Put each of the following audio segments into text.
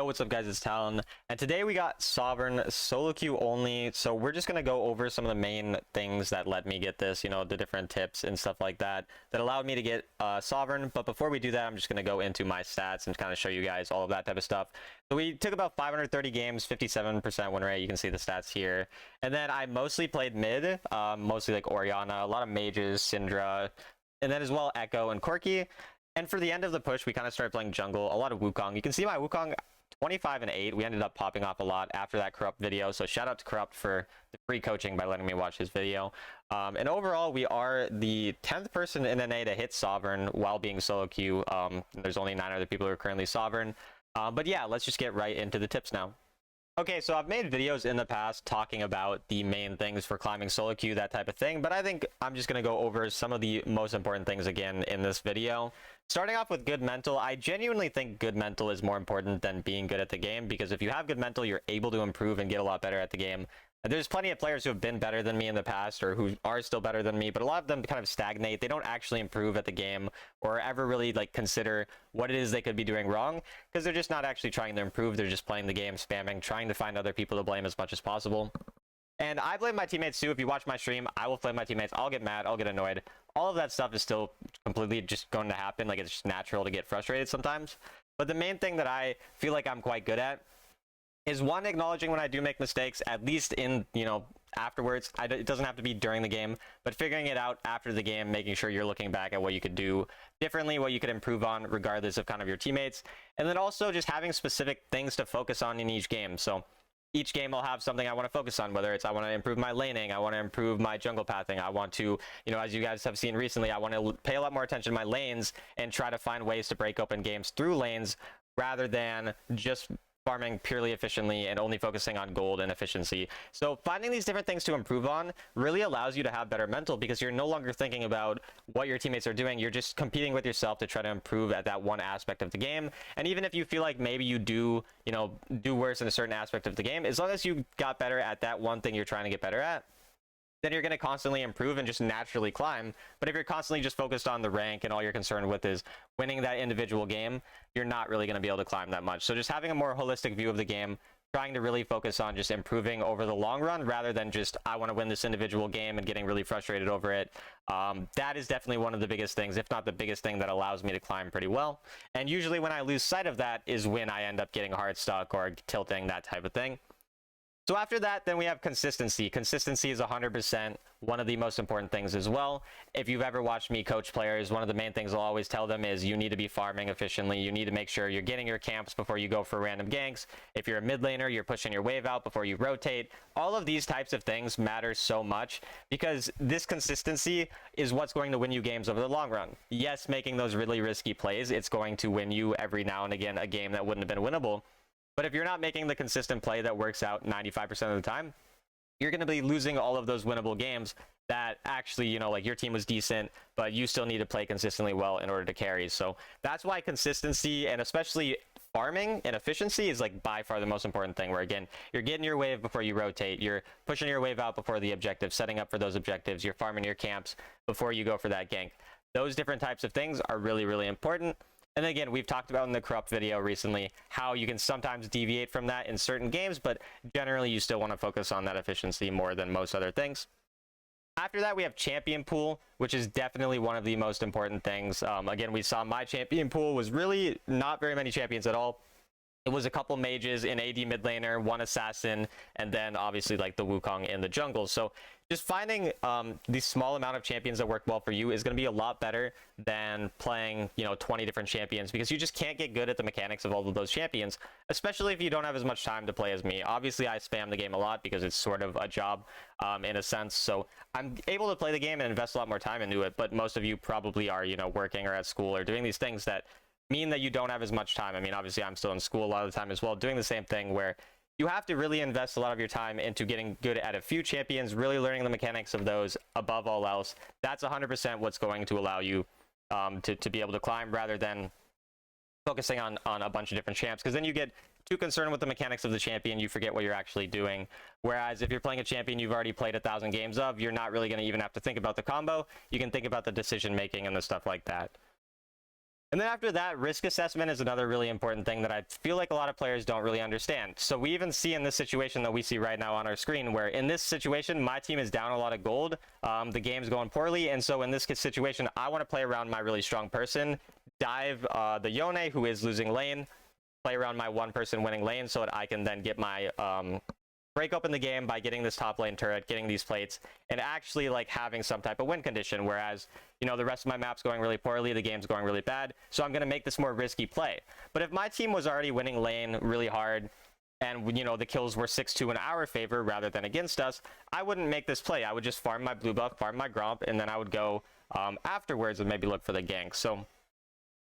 Yo, what's up guys, it's Talon, and today we got Sovereign solo queue only, so we're just gonna go over some of the main things that let me get this, the different tips and stuff like that, that allowed me to get Sovereign. But before we do that, I'm just gonna go into my stats and kind of show you guys all of that type of stuff. So we took about 530 games, 57% win rate, you can see the stats here, and then I mostly played mid, mostly like Orianna, a lot of mages, Syndra, and then as well Echo and Corki. And for the end of the push, we kind of started playing jungle, a lot of Wukong. You can see my Wukong 25 and 8. We ended up popping off a lot after that Corrupt video, so shout out to Corrupt for the free coaching by letting me watch his video. And overall, we are the 10th person in NA to hit Sovereign while being solo queue. There's only 9 other people who are currently Sovereign. But yeah, let's just get right into the tips now. Okay, so I've made videos in the past talking about the main things for climbing solo queue, that type of thing, but I think I'm just going to go over some of the most important things again in this video. Starting off with good mental, I genuinely think good mental is more important than being good at the game, because if you have good mental, you're able to improve and get a lot better at the game. There's plenty of players who have been better than me in the past, or who are still better than me, but a lot of them kind of stagnate. They don't actually improve at the game or ever really consider what it is they could be doing wrong, because they're just not actually trying to improve. They're just playing the game, spamming, trying to find other people to blame as much as possible. And I blame my teammates too. If you watch my stream, I will blame my teammates. I'll get mad, I'll get annoyed. All of that stuff is still completely just going to happen. It's just natural to get frustrated sometimes. But the main thing that I feel like I'm quite good at is, one, acknowledging when I do make mistakes, at least in, afterwards. It doesn't have to be during the game, but figuring it out after the game, making sure you're looking back at what you could do differently, what you could improve on, regardless of kind of your teammates. And then also just having specific things to focus on in each game. So each game I'll have something I want to focus on, whether it's I want to improve my laning, I want to improve my jungle pathing, I want to, as you guys have seen recently, I want to pay a lot more attention to my lanes and try to find ways to break open games through lanes rather than just farming purely efficiently and only focusing on gold and efficiency. So finding these different things to improve on really allows you to have better mental, because you're no longer thinking about what your teammates are doing. You're just competing with yourself to try to improve at that one aspect of the game. And even if you feel like maybe you do worse in a certain aspect of the game, as long as you got better at that one thing you're trying to get better at, then you're going to constantly improve and just naturally climb. But if you're constantly just focused on the rank and all you're concerned with is winning that individual game, you're not really going to be able to climb that much. So just having a more holistic view of the game, trying to really focus on just improving over the long run rather than just, I want to win this individual game and getting really frustrated over it. That is definitely one of the biggest things, if not the biggest thing, that allows me to climb pretty well. And usually when I lose sight of that is when I end up getting hard stuck or tilting, that type of thing. So after that, then we have consistency. Consistency is 100% one of the most important things as well. If you've ever watched me coach players, one of the main things I'll always tell them is you need to be farming efficiently. You need to make sure you're getting your camps before you go for random ganks. If you're a mid laner, you're pushing your wave out before you rotate. All of these types of things matter so much, because this consistency is what's going to win you games over the long run. Yes, making those really risky plays, it's going to win you every now and again a game that wouldn't have been winnable. But if you're not making the consistent play that works out 95% of the time, you're going to be losing all of those winnable games that actually, your team was decent, but you still need to play consistently well in order to carry. So that's why consistency, and especially farming and efficiency, is by far the most important thing, where again, you're getting your wave before you rotate, you're pushing your wave out before the objective, setting up for those objectives, you're farming your camps before you go for that gank. Those different types of things are really, really important. And again, we've talked about in the Corrupt video recently how you can sometimes deviate from that in certain games, but generally you still want to focus on that efficiency more than most other things. After that, we have champion pool, which is definitely one of the most important things. Again, we saw my champion pool was really not very many champions at all. It was a couple mages, an AD mid laner, one assassin, and then obviously the Wukong in the jungle. So just finding the small amount of champions that work well for you is going to be a lot better than playing 20 different champions, because you just can't get good at the mechanics of all of those champions, especially if you don't have as much time to play as me. Obviously I spam the game a lot because it's sort of a job in a sense, so I'm able to play the game and invest a lot more time into it. But most of you probably are working or at school or doing these things that mean that you don't have as much time. I mean, obviously I'm still in school a lot of the time as well, doing the same thing, where you have to really invest a lot of your time into getting good at a few champions, really learning the mechanics of those above all else. That's 100% what's going to allow you to be able to climb, rather than focusing on a bunch of different champs, because then you get too concerned with the mechanics of the champion, you forget what you're actually doing. Whereas if you're playing a champion you've already played 1,000 games of, you're not really going to even have to think about the combo. You can think about the decision making and the stuff like that. And then after that, risk assessment is another really important thing that I feel like a lot of players don't really understand. So we even see in this situation that we see right now on our screen, where in this situation, my team is down a lot of gold. The game's going poorly. And so in this situation, I want to play around my really strong person, dive the Yone, who is losing lane, play around my one person winning lane so that I can then get my break open the game by getting this top lane turret, getting these plates, and actually like having some type of win condition. Whereas, you know, the rest of my map's going really poorly, the game's going really bad, so I'm going to make this more risky play. But if my team was already winning lane really hard, and, you know, the kills were 6-2 in our favor rather than against us, I wouldn't make this play. I would just farm my blue buff, farm my Gromp, and then I would go afterwards and maybe look for the gank. So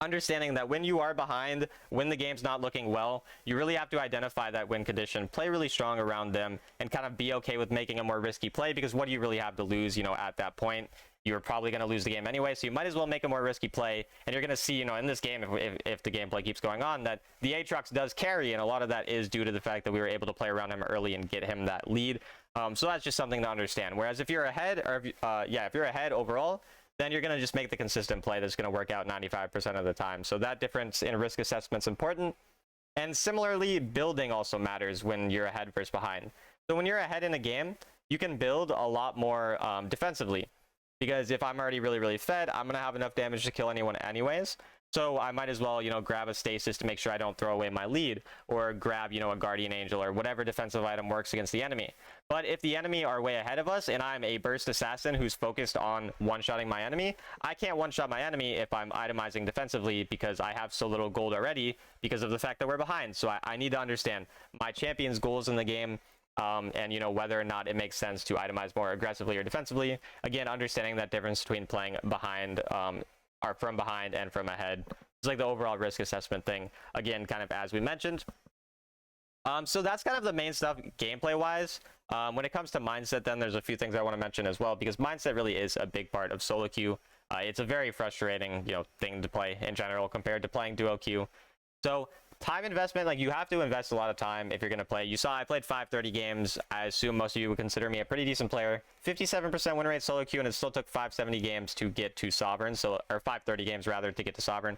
understanding that when you are behind, when the game's not looking well, you really have to identify that win condition, play really strong around them, and kind of be okay with making a more risky play, because what do you really have to lose, you know, at that point? You're probably going to lose the game anyway, so you might as well make a more risky play. And you're going to see, you know, in this game, if the gameplay keeps going on, that the Aatrox does carry, and a lot of that is due to the fact that we were able to play around him early and get him that lead. So that's just something to understand. Whereas if you're ahead, or if you're ahead overall, then you're going to just make the consistent play that's going to work out 95% of the time. So that difference in risk assessment is important. And similarly, building also matters when you're ahead versus behind. So when you're ahead in a game, you can build a lot more defensively. Because if I'm already really, really fed, I'm going to have enough damage to kill anyone anyways. So I might as well, you know, grab a stasis to make sure I don't throw away my lead, or grab, you know, a guardian angel or whatever defensive item works against the enemy. But if the enemy are way ahead of us and I'm a burst assassin who's focused on one-shotting my enemy, I can't one-shot my enemy if I'm itemizing defensively, because I have so little gold already because of the fact that we're behind. So I need to understand my champion's goals in the game, and, you know, whether or not it makes sense to itemize more aggressively or defensively. Again, understanding that difference between playing behind, or from behind and from ahead. It's like the overall risk assessment thing, again, kind of as we mentioned. So that's kind of the main stuff gameplay wise. When it comes to mindset, then there's a few things I want to mention as well, because mindset really is a big part of solo queue. It's a very frustrating, you know, thing to play in general compared to playing duo queue. So time investment, like, you have to invest a lot of time if you're going to play. You saw I played 530 games. I assume most of you would consider me a pretty decent player. 57% win rate solo queue, and it still took 570 games to get to Sovereign, so, or 530 games rather, to get to Sovereign.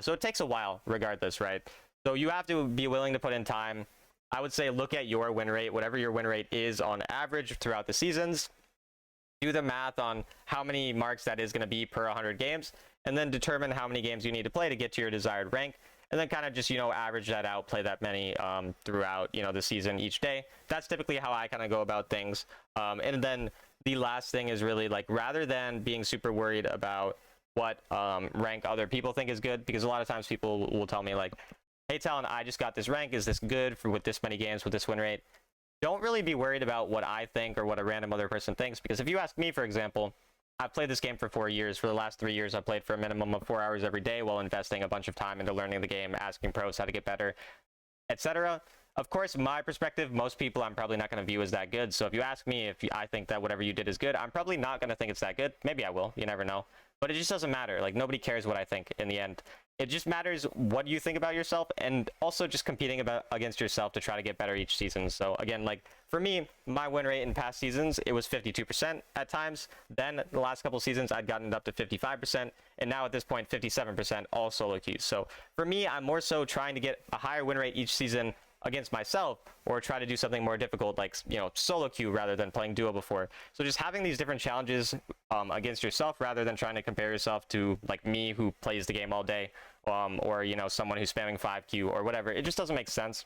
So it takes a while regardless, right? So you have to be willing to put in time. I would say look at your win rate, whatever your win rate is on average throughout the seasons. Do the math on how many marks that is going to be per 100 games, and then determine how many games you need to play to get to your desired rank. And then kind of just, you know, average that out, play that many throughout, you know, the season each day. That's typically how I kind of go about things. And then the last thing is really, like, rather than being super worried about what rank other people think is good, because a lot of times people will tell me, like, hey, Talon, I just got this rank. Is this good for with this many games, with this win rate? Don't really be worried about what I think or what a random other person thinks, because if you ask me, for example, I've played this game for 4 years. For the last 3 years, I've played for a minimum of 4 hours every day while investing a bunch of time into learning the game, asking pros how to get better, etc. Of course, my perspective, most people I'm probably not going to view as that good. So if you ask me if I think that whatever you did is good, I'm probably not going to think it's that good. Maybe I will. You never know. But it just doesn't matter. Like, nobody cares what I think in the end. It just matters what you think about yourself, and also just competing against yourself to try to get better each season. So again, like, for me, my win rate in past seasons, it was 52% at times. Then the last couple seasons, I'd gotten it up to 55%, and now at this point, 57% all solo queues. So for me, I'm more so trying to get a higher win rate each season against myself, or try to do something more difficult, like, you know, solo queue rather than playing duo before. So just having these different challenges against yourself, rather than trying to compare yourself to, like, me who plays the game all day, or, you know, someone who's spamming 5Q or whatever. It just doesn't make sense.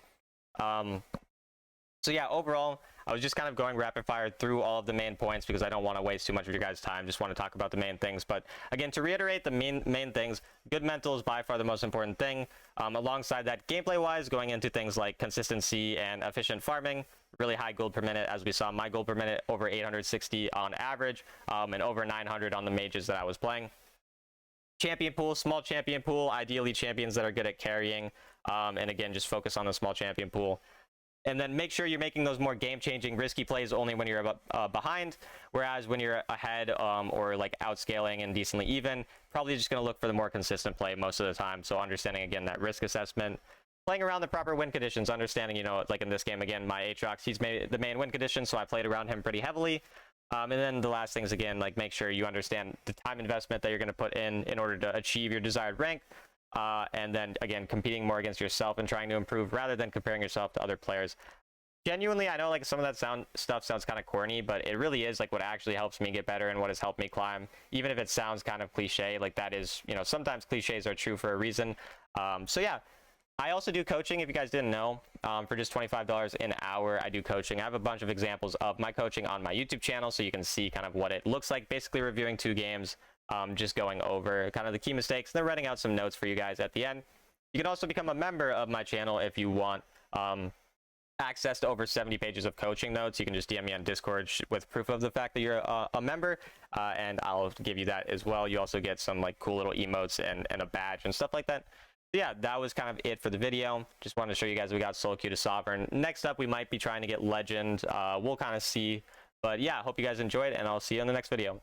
So yeah, overall, I was just kind of going rapid fire through all of the main points, because I don't want to waste too much of your guys' time. Just want to talk about the main things. But again, to reiterate the main things, good mental is by far the most important thing. Alongside that, gameplay-wise, going into things like consistency and efficient farming, really high gold per minute. As we saw, my gold per minute over 860 on average, and over 900 on the mages that I was playing. Champion pool, small champion pool, ideally champions that are good at carrying, and again, just focus on the small champion pool. And then make sure you're making those more game-changing, risky plays only when you're behind, whereas when you're ahead, or like outscaling and decently even, probably just going to look for the more consistent play most of the time. So understanding, again, that risk assessment, playing around the proper win conditions, understanding, you know, like in this game, again, my Aatrox, he's made the main win condition, so I played around him pretty heavily. And then the last things, again, like, make sure you understand the time investment that you're going to put in order to achieve your desired rank. and then again competing more against yourself and trying to improve rather than comparing yourself to other players. Genuinely, I know like some of that stuff sounds kind of corny, but it really is like what actually helps me get better and what has helped me climb. Even if it sounds kind of cliche, like that is, you know, sometimes cliches are true for a reason. So yeah, I also do coaching, if you guys didn't know. For just $25 an hour, I do coaching. I have a bunch of examples of my coaching on my YouTube channel, so you can see kind of what it looks like, basically reviewing 2 games, just going over kind of the key mistakes, and then writing out some notes for you guys at the end. You can also become a member of my channel if you want access to over 70 pages of coaching notes. You can just DM me on Discord with proof of the fact that you're a member, and I'll give you that as well. You also get some like cool little emotes and a badge and stuff like that. So yeah, that was kind of it for the video. Just wanted to show you guys we got solo queue to Sovereign. Next up, we might be trying to get Legend. We'll kind of see. But yeah, hope you guys enjoyed, and I'll see you in the next video.